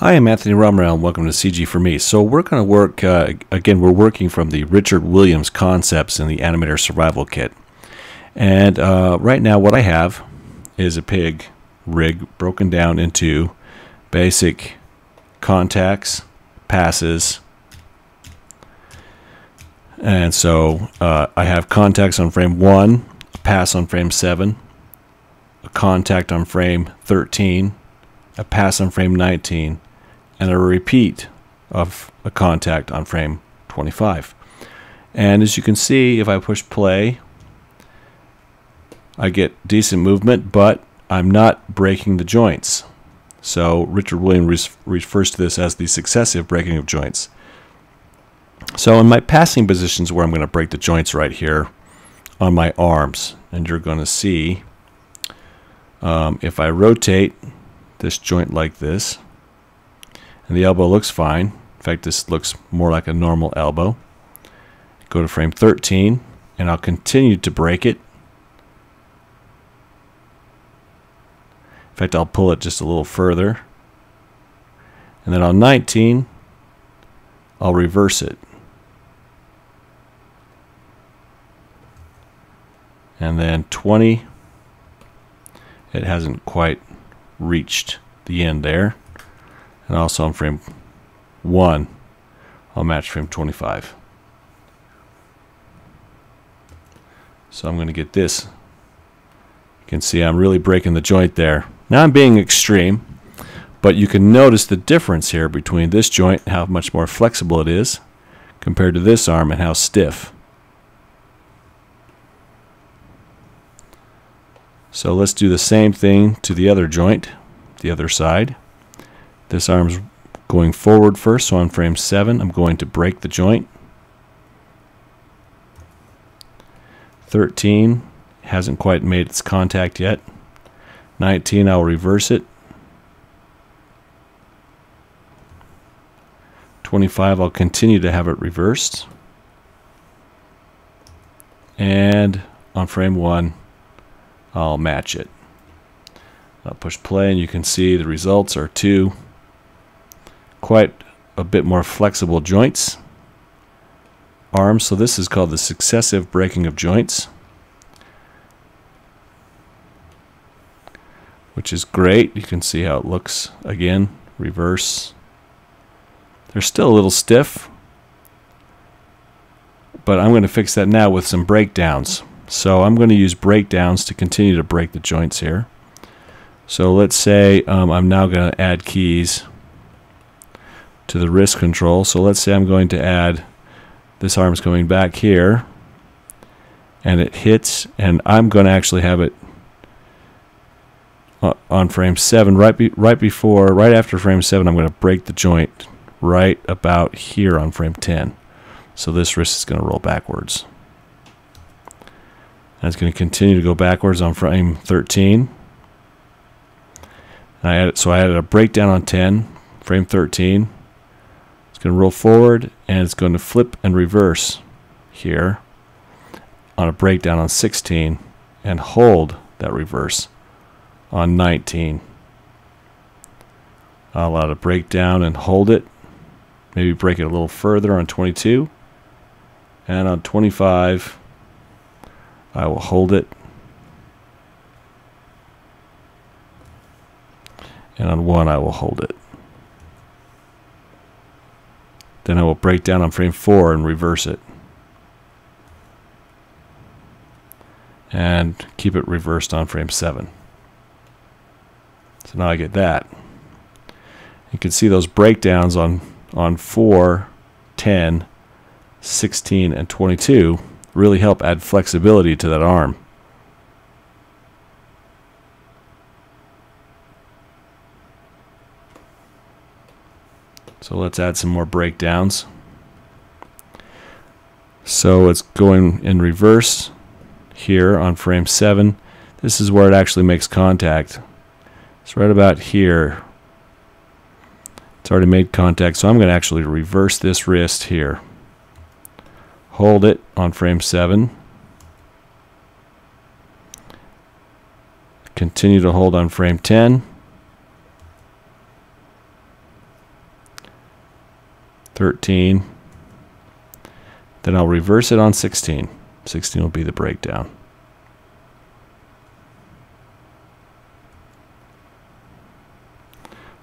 Hi, I'm Anthony Romero and welcome to CG for.me. So we're going to work, again, we're working from the Richard Williams concepts in the Animator Survival Kit. And right now what I have is a pig rig broken down into basic contacts, passes, and so I have contacts on frame 1, a pass on frame 7, a contact on frame 13, a pass on frame 19, and a repeat of a contact on frame 25. And as you can see, if I push play, I get decent movement, but I'm not breaking the joints. So Richard Williams refers to this as the successive breaking of joints. So in my passing positions where I'm going to break the joints right here on my arms, and you're going to see if I rotate this joint like this, and the elbow looks fine. In fact, this looks more like a normal elbow. Go to frame 13, and I'll continue to break it. In fact, I'll pull it just a little further. And then on 19, I'll reverse it. And then 20, it hasn't quite reached the end there. And also on frame 1, I'll match frame 25. So I'm going to get this. You can see I'm really breaking the joint there. Now I'm being extreme, but you can notice the difference here between this joint and how much more flexible it is compared to this arm and how stiff. So let's do the same thing to the other joint, the other side. This arm's going forward first, so on frame 7 I'm going to break the joint. 13 hasn't quite made its contact yet. 19 I'll reverse it. 25 I'll continue to have it reversed. And on frame 1 I'll match it. I'll push play and you can see the results are two quite a bit more flexible joints. Arms, so this is called the successive breaking of joints, which is great. You can see how it looks again. Reverse. They're still a little stiff, but I'm going to fix that now with some breakdowns. So I'm going to use breakdowns to continue to break the joints here. So let's say I'm now going to add keys to the wrist control. So let's say I'm going to add, this arm's coming back here, and it hits, and I'm going to actually have it on frame 7, right after frame 7, I'm going to break the joint right about here on frame 10. So this wrist is going to roll backwards. And it's going to continue to go backwards on frame 13. And I added a breakdown on 10, frame 13. It's going to roll forward, and it's going to flip and reverse here on a breakdown on 16 and hold that reverse on 19. I'll allow it to break down and hold it. Maybe break it a little further on 22. And on 25, I will hold it. And on 1, I will hold it. Then I will break down on frame 4 and reverse it. And keep it reversed on frame 7. So now I get that. You can see those breakdowns on 4, 10, 16, and 22 really help add flexibility to that arm. So let's add some more breakdowns. So it's going in reverse here on frame 7. This is where it actually makes contact. It's right about here. It's already made contact, so I'm going to actually reverse this wrist here. Hold it on frame 7. Continue to hold on frame 10. 13. Then I'll reverse it on 16. 16 will be the breakdown.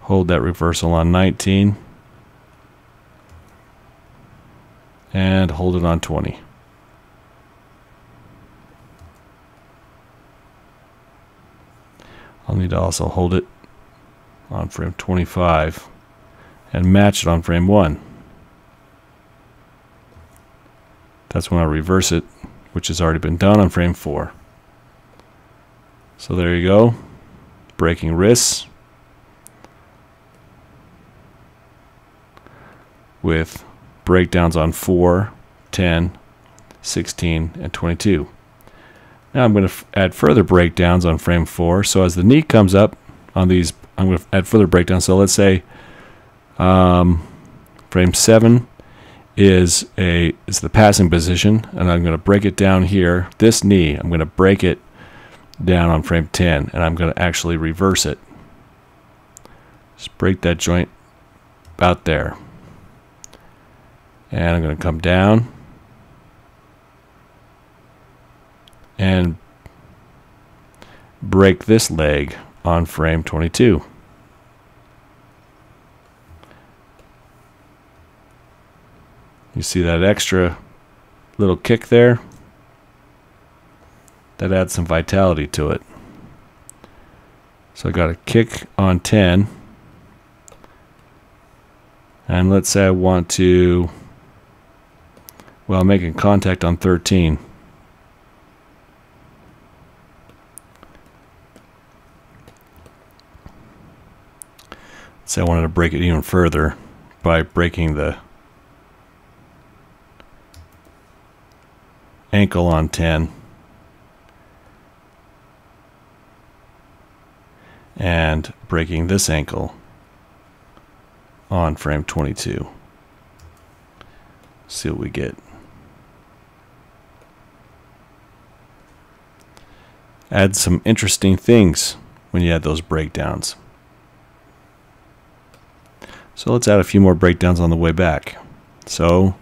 Hold that reversal on 19. And hold it on 20. I'll need to also hold it on frame 25 and match it on frame 1. That's when I reverse it, which has already been done on frame 4. So there you go. Breaking wrists with breakdowns on 4, 10, 16, and 22. Now I'm going to add further breakdowns on frame 4. So as the knee comes up on these, I'm going to add further breakdowns. So let's say frame 7 is the passing position, and I'm going to break it down here. This knee, I'm going to break it down on frame 10, and I'm going to actually reverse it. Just break that joint about there. And I'm going to come down and break this leg on frame 22. You see that extra little kick there? That adds some vitality to it. So I got a kick on 10. And let's say I want to, well, making contact on 13. So I wanted to break it even further by breaking the ankle on 10 and breaking this ankle on frame 22. See what we get. Add some interesting things when you add those breakdowns. So let's add a few more breakdowns on the way back. So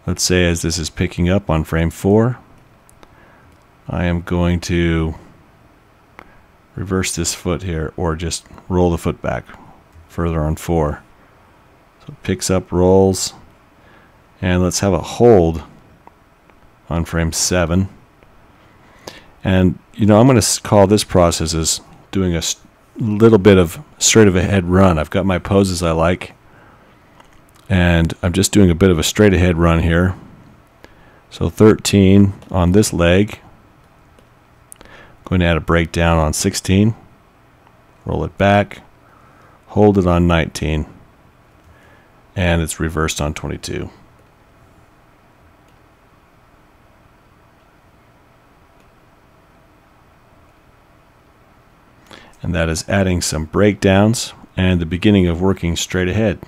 let's say as this is picking up on frame 4, I am going to reverse this foot here, or just roll the foot back further on 4. So it picks up, rolls, and let's have a hold on frame 7. And you know, I'm going to call this process as doing a little bit of straight of ahead run. I've got my poses I like, and I'm just doing a bit of a straight ahead run here. So 13 on this leg. Going to add a breakdown on 16. Roll it back. Hold it on 19. And it's reversed on 22. And that is adding some breakdowns and the beginning of working straight ahead.